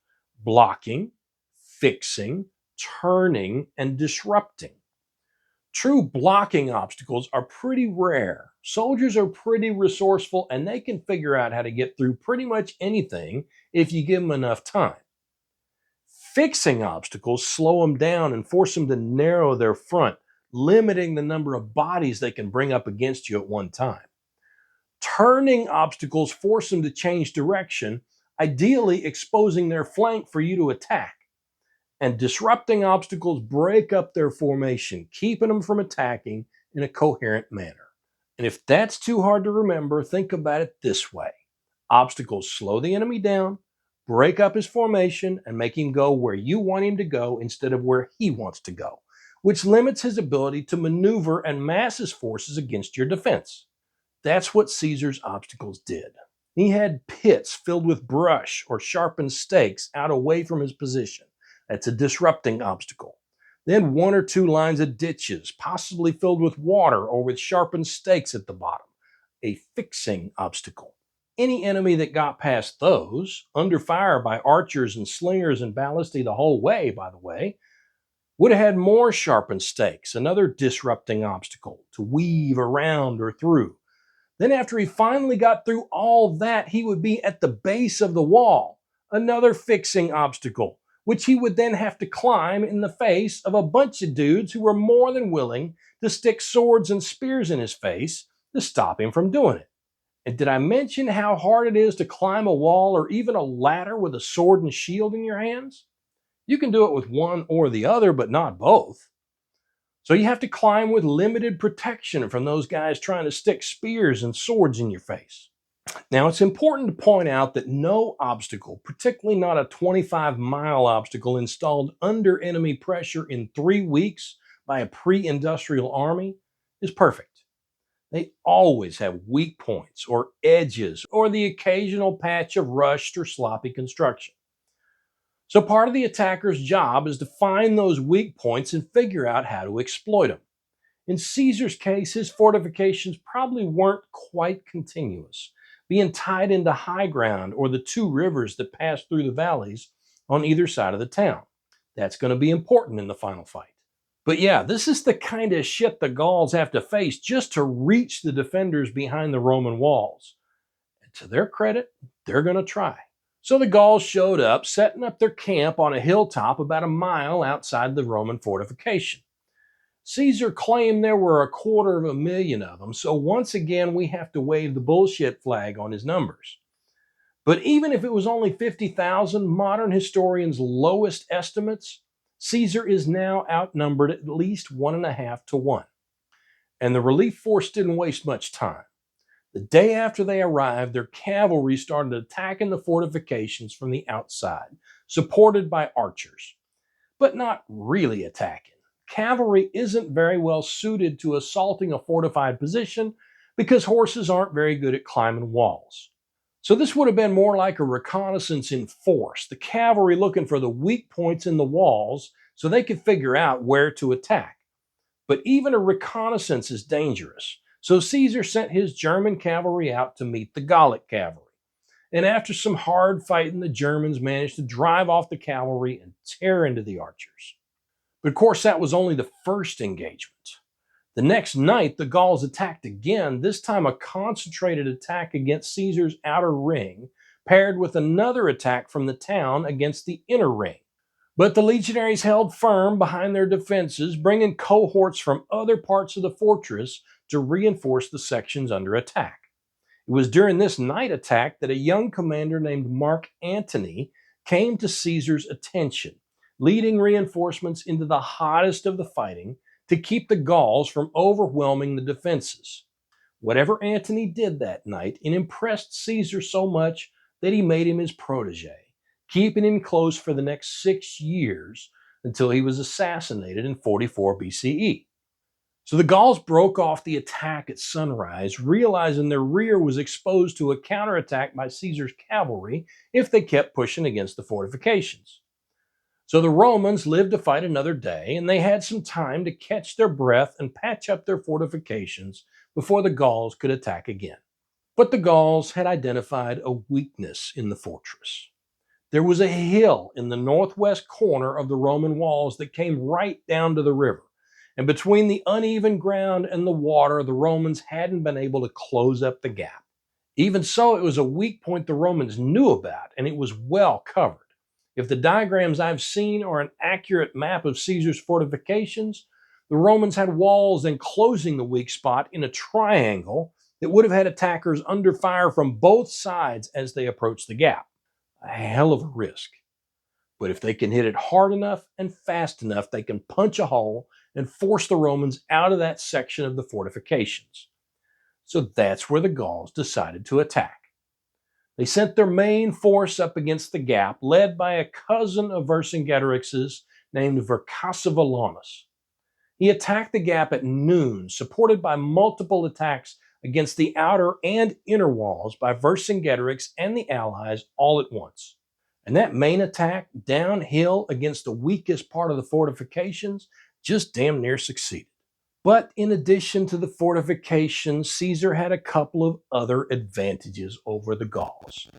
blocking, fixing, turning, and disrupting. True blocking obstacles are pretty rare. Soldiers are pretty resourceful and they can figure out how to get through pretty much anything if you give them enough time. Fixing obstacles slow them down and force them to narrow their front, limiting the number of bodies they can bring up against you at one time. Turning obstacles force them to change direction, ideally exposing their flank for you to attack. And disrupting obstacles break up their formation, keeping them from attacking in a coherent manner. And if that's too hard to remember, think about it this way. Obstacles slow the enemy down, break up his formation, and make him go where you want him to go instead of where he wants to go, which limits his ability to maneuver and mass his forces against your defense. That's what Caesar's obstacles did. He had pits filled with brush or sharpened stakes out away from his position. That's a disrupting obstacle. Then one or two lines of ditches, possibly filled with water or with sharpened stakes at the bottom. A fixing obstacle. Any enemy that got past those, under fire by archers and slingers and ballistae the whole way, by the way, would have had more sharpened stakes, another disrupting obstacle to weave around or through. Then after he finally got through all that, he would be at the base of the wall, another fixing obstacle, which he would then have to climb in the face of a bunch of dudes who were more than willing to stick swords and spears in his face to stop him from doing it. And did I mention how hard it is to climb a wall or even a ladder with a sword and shield in your hands? You can do it with one or the other, but not both. So you have to climb with limited protection from those guys trying to stick spears and swords in your face. Now, it's important to point out that no obstacle, particularly not a 25-mile obstacle installed under enemy pressure in 3 weeks by a pre-industrial army, is perfect. They always have weak points or edges or the occasional patch of rushed or sloppy construction. So part of the attacker's job is to find those weak points and figure out how to exploit them. In Caesar's case, his fortifications probably weren't quite continuous, being tied into high ground or the two rivers that pass through the valleys on either side of the town. That's going to be important in the final fight. But yeah, this is the kind of shit the Gauls have to face just to reach the defenders behind the Roman walls. And to their credit, they're going to try. So the Gauls showed up, setting up their camp on a hilltop about a mile outside the Roman fortification. Caesar claimed there were 250,000 of them, so once again we have to wave the bullshit flag on his numbers. But even if it was only 50,000, modern historians' lowest estimates, Caesar is now outnumbered at least 1.5 to 1. And the relief force didn't waste much time. The day after they arrived, their cavalry started attacking the fortifications from the outside, supported by archers. But not really attacking. Cavalry isn't very well suited to assaulting a fortified position because horses aren't very good at climbing walls. So this would have been more like a reconnaissance in force, the cavalry looking for the weak points in the walls so they could figure out where to attack. But even a reconnaissance is dangerous. So Caesar sent his German cavalry out to meet the Gallic cavalry. And after some hard fighting, the Germans managed to drive off the cavalry and tear into the archers. But of course, that was only the first engagement. The next night, the Gauls attacked again, this time a concentrated attack against Caesar's outer ring, paired with another attack from the town against the inner ring. But the legionaries held firm behind their defenses, bringing cohorts from other parts of the fortress to reinforce the sections under attack. It was during this night attack that a young commander named Mark Antony came to Caesar's attention, leading reinforcements into the hottest of the fighting to keep the Gauls from overwhelming the defenses. Whatever Antony did that night, it impressed Caesar so much that he made him his protege, keeping him close for the next 6 years until he was assassinated in 44 BCE. So the Gauls broke off the attack at sunrise, realizing their rear was exposed to a counterattack by Caesar's cavalry if they kept pushing against the fortifications. So the Romans lived to fight another day, and they had some time to catch their breath and patch up their fortifications before the Gauls could attack again. But the Gauls had identified a weakness in the fortress. There was a hill in the northwest corner of the Roman walls that came right down to the river. And between the uneven ground and the water, the Romans hadn't been able to close up the gap. Even so, it was a weak point the Romans knew about, and it was well covered. If the diagrams I've seen are an accurate map of Caesar's fortifications, the Romans had walls enclosing the weak spot in a triangle that would have had attackers under fire from both sides as they approached the gap. A hell of a risk. But if they can hit it hard enough and fast enough, they can punch a hole and force the Romans out of that section of the fortifications. So that's where the Gauls decided to attack. They sent their main force up against the gap, led by a cousin of Vercingetorix's named Vercassivellaunus. He attacked the gap at noon, supported by multiple attacks against the outer and inner walls by Vercingetorix and the allies all at once. And that main attack downhill against the weakest part of the fortifications just damn near succeeded. But in addition to the fortifications, Caesar had a couple of other advantages over the Gauls.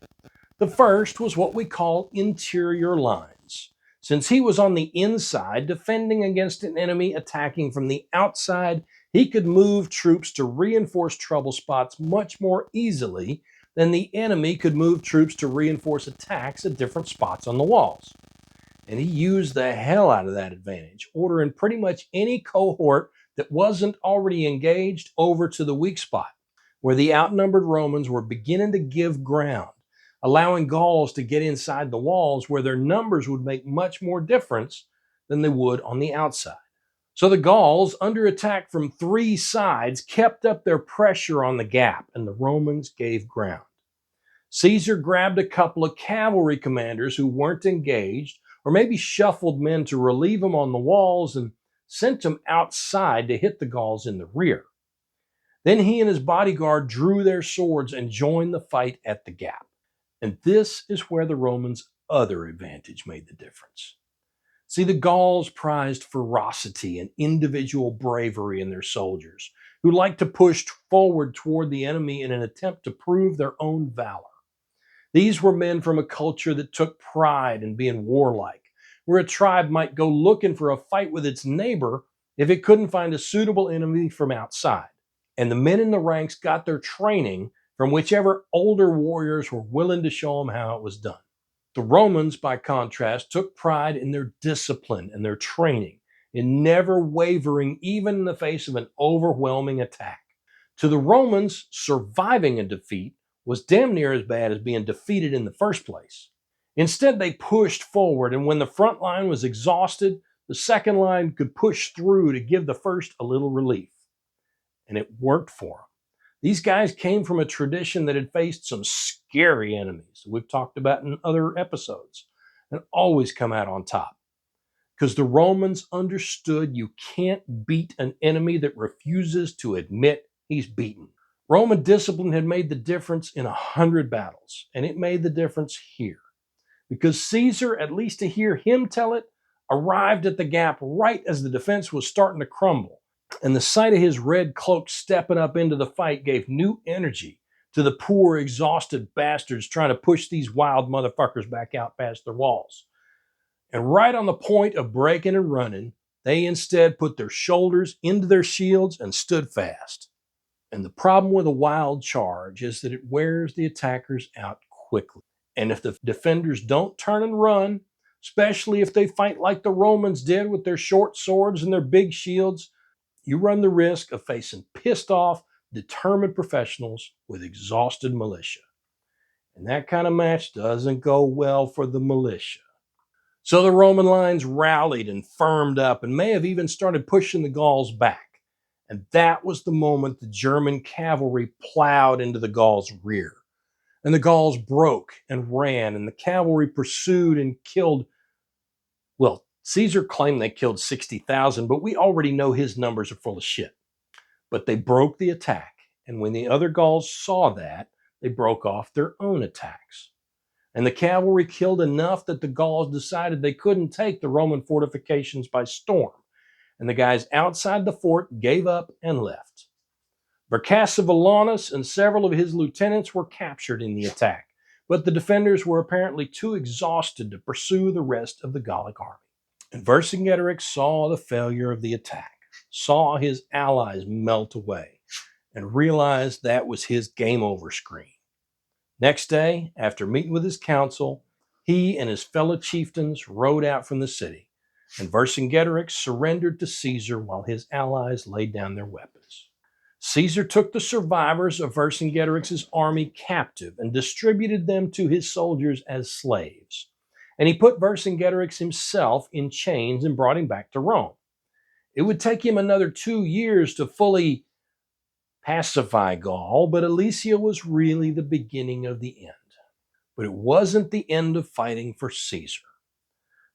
The first was what we call interior lines. Since he was on the inside, defending against an enemy attacking from the outside, he could move troops to reinforce trouble spots much more easily than the enemy could move troops to reinforce attacks at different spots on the walls. And he used the hell out of that advantage, ordering pretty much any cohort that wasn't already engaged over to the weak spot, where the outnumbered Romans were beginning to give ground, allowing Gauls to get inside the walls where their numbers would make much more difference than they would on the outside. So the Gauls, under attack from three sides, kept up their pressure on the gap, and the Romans gave ground. Caesar grabbed a couple of cavalry commanders who weren't engaged, or maybe shuffled men to relieve them on the walls, and sent them outside to hit the Gauls in the rear. Then he and his bodyguard drew their swords and joined the fight at the gap. And this is where the Romans' other advantage made the difference. See, the Gauls prized ferocity and individual bravery in their soldiers, who liked to push forward toward the enemy in an attempt to prove their own valor. These were men from a culture that took pride in being warlike, where a tribe might go looking for a fight with its neighbor if it couldn't find a suitable enemy from outside. And the men in the ranks got their training from whichever older warriors were willing to show them how it was done. The Romans, by contrast, took pride in their discipline and their training, in never wavering even in the face of an overwhelming attack. To the Romans, surviving a defeat was damn near as bad as being defeated in the first place. Instead, they pushed forward, and when the front line was exhausted, the second line could push through to give the first a little relief. And it worked for them. These guys came from a tradition that had faced some scary enemies that we've talked about in other episodes, and always come out on top. Because the Romans understood you can't beat an enemy that refuses to admit he's beaten. Roman discipline had made the difference in 100 battles, and it made the difference here. Because Caesar, at least to hear him tell it, arrived at the gap right as the defense was starting to crumble. And the sight of his red cloak stepping up into the fight gave new energy to the poor, exhausted bastards trying to push these wild motherfuckers back out past their walls. And right on the point of breaking and running, they instead put their shoulders into their shields and stood fast. And the problem with a wild charge is that it wears the attackers out quickly. And if the defenders don't turn and run, especially if they fight like the Romans did with their short swords and their big shields, you run the risk of facing pissed off, determined professionals with exhausted militia. And that kind of match doesn't go well for the militia. So the Roman lines rallied and firmed up and may have even started pushing the Gauls back. And that was the moment the German cavalry plowed into the Gauls' rear. And the Gauls broke and ran, and the cavalry pursued and killed. Well, Caesar claimed they killed 60,000, but we already know his numbers are full of shit. But they broke the attack, and when the other Gauls saw that, they broke off their own attacks. And the cavalry killed enough that the Gauls decided they couldn't take the Roman fortifications by storm, and the guys outside the fort gave up and left. Vercassivellaunus and several of his lieutenants were captured in the attack, but the defenders were apparently too exhausted to pursue the rest of the Gallic army. And Vercingetorix saw the failure of the attack, saw his allies melt away, and realized that was his game over screen. Next day, after meeting with his council, he and his fellow chieftains rode out from the city, and Vercingetorix surrendered to Caesar while his allies laid down their weapons. Caesar took the survivors of Vercingetorix's army captive and distributed them to his soldiers as slaves. And he put Vercingetorix himself in chains and brought him back to Rome. It would take him another 2 years to fully pacify Gaul, but Alesia was really the beginning of the end. But it wasn't the end of fighting for Caesar.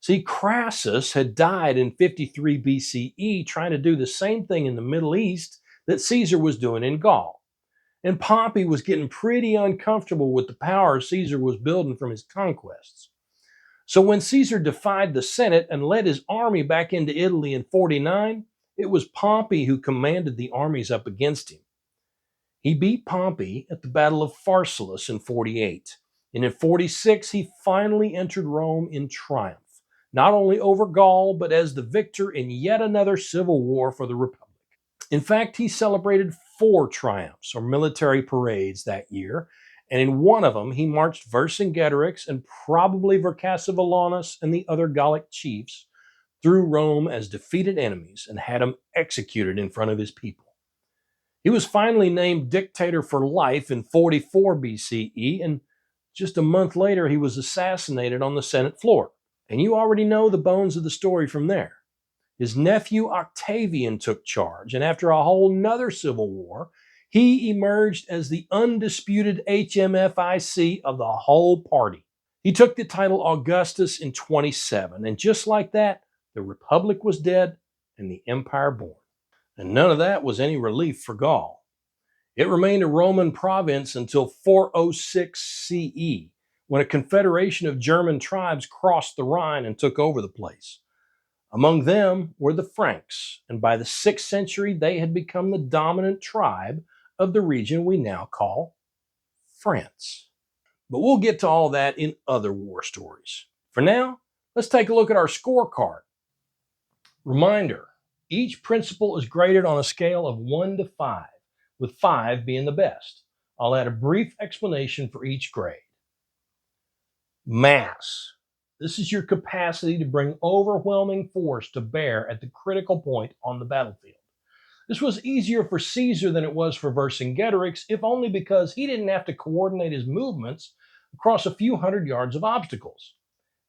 See, Crassus had died in 53 BCE trying to do the same thing in the Middle East that Caesar was doing in Gaul. And Pompey was getting pretty uncomfortable with the power Caesar was building from his conquests. So when Caesar defied the Senate and led his army back into Italy in 49, it was Pompey who commanded the armies up against him. He beat Pompey at the Battle of Pharsalus in 48, and in 46 he finally entered Rome in triumph, not only over Gaul, but as the victor in yet another civil war for the Republic. In fact, he celebrated 4 triumphs, or military parades, that year, and in one of them he marched Vercingetorix and probably Vercassivellaunus and the other Gallic chiefs through Rome as defeated enemies and had them executed in front of his people. He was finally named dictator for life in 44 BCE, and just a month later he was assassinated on the Senate floor. And you already know the bones of the story from there. His nephew Octavian took charge, and after a whole nother civil war, he emerged as the undisputed HMFIC of the whole party. He took the title Augustus in 27, and just like that, the Republic was dead and the empire born. And none of that was any relief for Gaul. It remained a Roman province until 406 CE, when a confederation of German tribes crossed the Rhine and took over the place. Among them were the Franks, and by the 6th century they had become the dominant tribe of the region we now call France. But we'll get to all that in other war stories. For now, let's take a look at our scorecard. Reminder, each principle is graded on a scale of 1 to 5, with 5 being the best. I'll add a brief explanation for each grade. Mass. This is your capacity to bring overwhelming force to bear at the critical point on the battlefield. This was easier for Caesar than it was for Vercingetorix, if only because he didn't have to coordinate his movements across a few hundred yards of obstacles.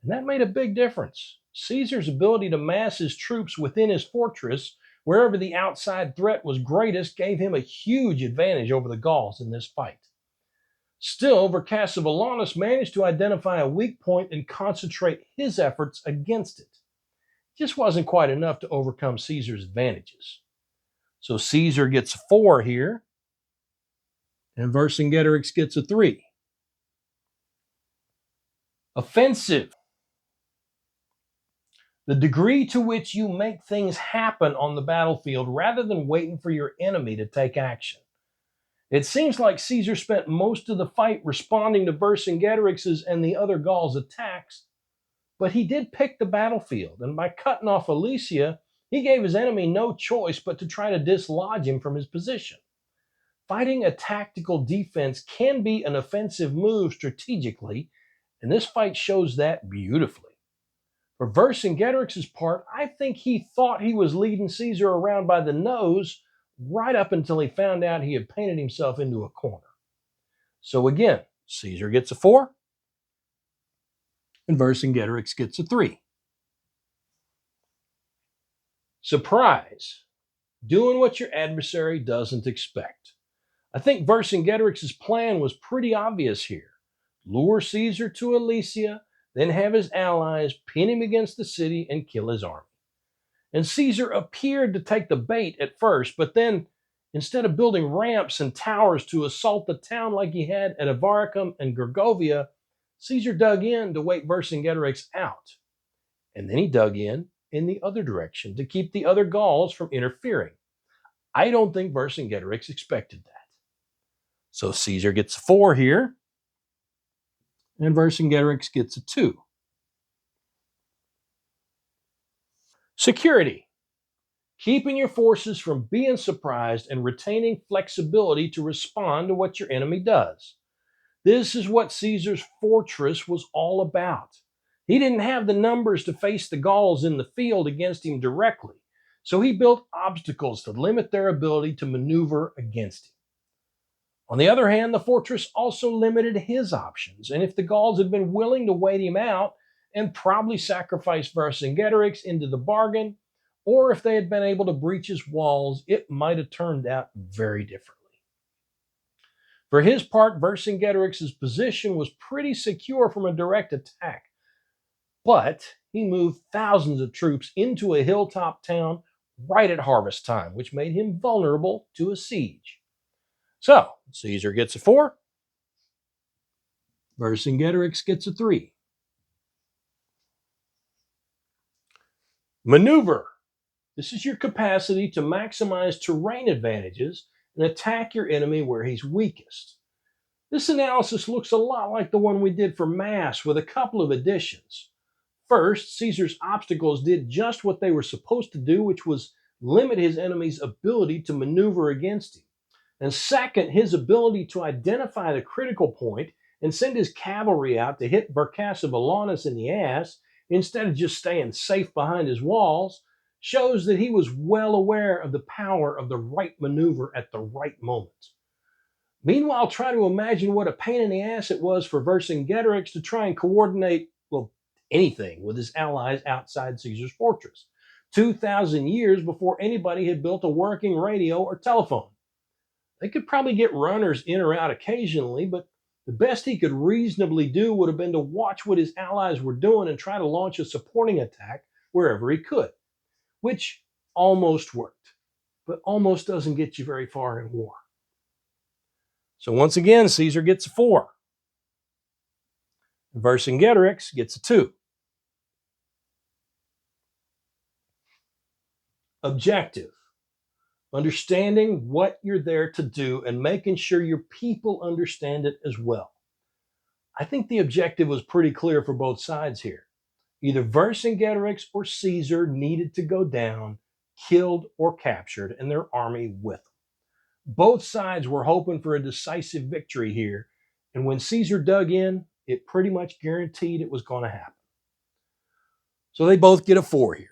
And that made a big difference. Caesar's ability to mass his troops within his fortress, wherever the outside threat was greatest, gave him a huge advantage over the Gauls in this fight. Still, Vercassivellaunus managed to identify a weak point and concentrate his efforts against it. It just wasn't quite enough to overcome Caesar's advantages. So Caesar gets a 4 here, and Vercingetorix gets a 3. Offensive. The degree to which you make things happen on the battlefield rather than waiting for your enemy to take action. It seems like Caesar spent most of the fight responding to Vercingetorix's and the other Gauls' attacks, but he did pick the battlefield, and by cutting off Alesia, he gave his enemy no choice but to try to dislodge him from his position. Fighting a tactical defense can be an offensive move strategically, and this fight shows that beautifully. For Vercingetorix's part, I think he thought he was leading Caesar around by the nose right up until he found out he had painted himself into a corner. So again, Caesar gets a 4, and Vercingetorix gets a 3. Surprise. doing what your adversary doesn't expect. I think Vercingetorix's plan was pretty obvious here. Lure Caesar to Alesia, then have his allies pin him against the city and kill his army. And Caesar appeared to take the bait at first, but then instead of building ramps and towers to assault the town like he had at Avaricum and Gergovia, Caesar dug in to wait Vercingetorix out. And then he dug in the other direction to keep the other Gauls from interfering. I don't think Vercingetorix expected that. So Caesar gets a 4 here, and Vercingetorix gets a 2. Security. Keeping your forces from being surprised and retaining flexibility to respond to what your enemy does. This is what Caesar's fortress was all about. He didn't have the numbers to face the Gauls in the field against him directly, so he built obstacles to limit their ability to maneuver against him. On the other hand, the fortress also limited his options, and if the Gauls had been willing to wait him out and probably sacrifice Vercingetorix into the bargain, or if they had been able to breach his walls, it might have turned out very differently. For his part, Vercingetorix's position was pretty secure from a direct attack, but he moved thousands of troops into a hilltop town right at harvest time, which made him vulnerable to a siege. So, Caesar gets a 4, Vercingetorix gets a 3. Maneuver. This is your capacity to maximize terrain advantages and attack your enemy where he's weakest. This analysis looks a lot like the one we did for mass with a couple of additions. First, Caesar's obstacles did just what they were supposed to do, which was limit his enemy's ability to maneuver against him. And second, his ability to identify the critical point and send his cavalry out to hit Vercassivellaunus in the ass instead of just staying safe behind his walls shows that he was well aware of the power of the right maneuver at the right moment. Meanwhile, try to imagine what a pain in the ass it was for Vercingetorix to try and coordinate, well, anything with his allies outside Caesar's fortress, 2,000 years before anybody had built a working radio or telephone. They could probably get runners in or out occasionally, but the best he could reasonably do would have been to watch what his allies were doing and try to launch a supporting attack wherever he could, which almost worked, but almost doesn't get you very far in war. So once again, Caesar gets a 4. Vercingetorix gets a 2. Objective. Understanding what you're there to do and making sure your people understand it as well. I think the objective was pretty clear for both sides here. Either Vercingetorix or Caesar needed to go down, killed or captured, and their army with them. Both sides were hoping for a decisive victory here, and when Caesar dug in, it pretty much guaranteed it was going to happen. So they both get a 4 here.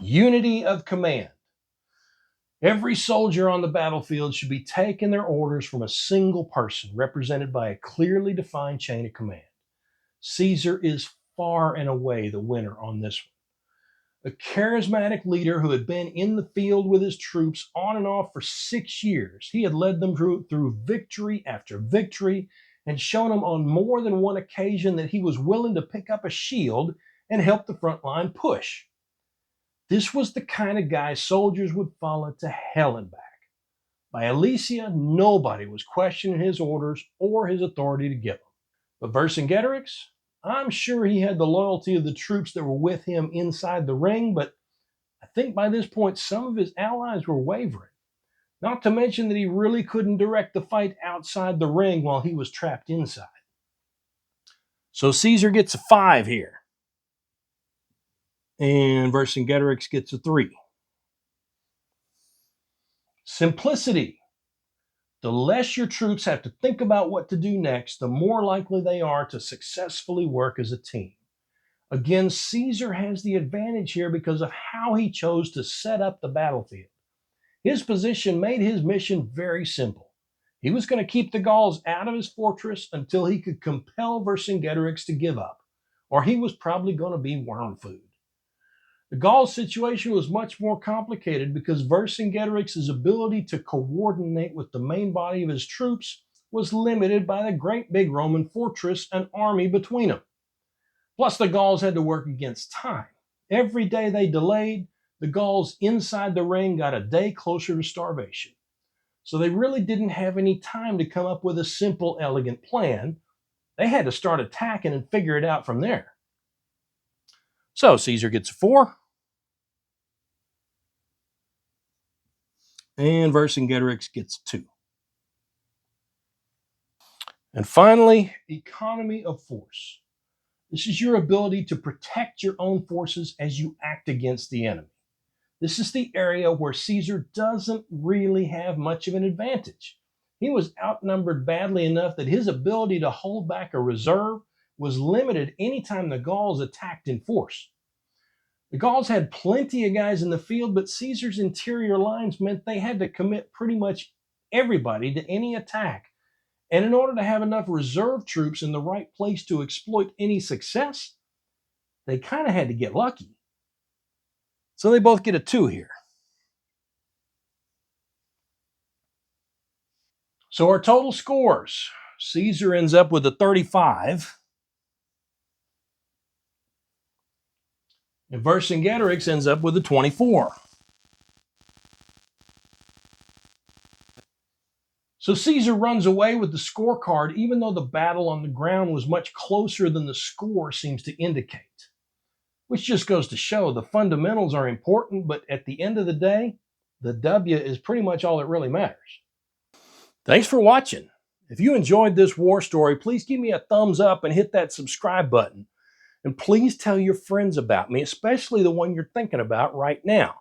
Unity of command. Every soldier on the battlefield should be taking their orders from a single person, represented by a clearly defined chain of command. Caesar is far and away the winner on this one. A charismatic leader who had been in the field with his troops on and off for 6 years. He had led them through victory after victory and shown them on more than one occasion that he was willing to pick up a shield and help the front line push. This was the kind of guy soldiers would follow to hell and back. By Alesia, nobody was questioning his orders or his authority to give them. But Vercingetorix, I'm sure he had the loyalty of the troops that were with him inside the ring, but I think by this point some of his allies were wavering. Not to mention that he really couldn't direct the fight outside the ring while he was trapped inside. So Caesar gets a 5 here. And Vercingetorix gets a 3. Simplicity. The less your troops have to think about what to do next, the more likely they are to successfully work as a team. Again, Caesar has the advantage here because of how he chose to set up the battlefield. His position made his mission very simple. He was going to keep the Gauls out of his fortress until he could compel Vercingetorix to give up, or he was probably going to be worm food. The Gauls' situation was much more complicated because Vercingetorix's ability to coordinate with the main body of his troops was limited by the great big Roman fortress and army between them. Plus, the Gauls had to work against time. Every day they delayed, the Gauls inside the ring got a day closer to starvation. So they really didn't have any time to come up with a simple, elegant plan. They had to start attacking and figure it out from there. So Caesar gets a 4. And Vercingetorix gets 2. And finally, economy of force. This is your ability to protect your own forces as you act against the enemy. This is the area where Caesar doesn't really have much of an advantage. He was outnumbered badly enough that his ability to hold back a reserve was limited anytime the Gauls attacked in force. The Gauls had plenty of guys in the field, but Caesar's interior lines meant they had to commit pretty much everybody to any attack. And in order to have enough reserve troops in the right place to exploit any success, they kind of had to get lucky. So they both get a 2 here. So our total scores, Caesar ends up with a 35, and Vercingetorix ends up with a 24. So Caesar runs away with the scorecard, even though the battle on the ground was much closer than the score seems to indicate. Which just goes to show the fundamentals are important, but at the end of the day, the W is pretty much all that really matters. Thanks for watching. If you enjoyed this war story, please give me a thumbs up and hit that subscribe button. And please tell your friends about me, especially the one you're thinking about right now.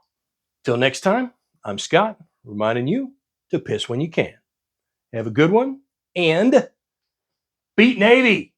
Till next time, I'm Scott, reminding you to piss when you can. Have a good one, and beat Navy!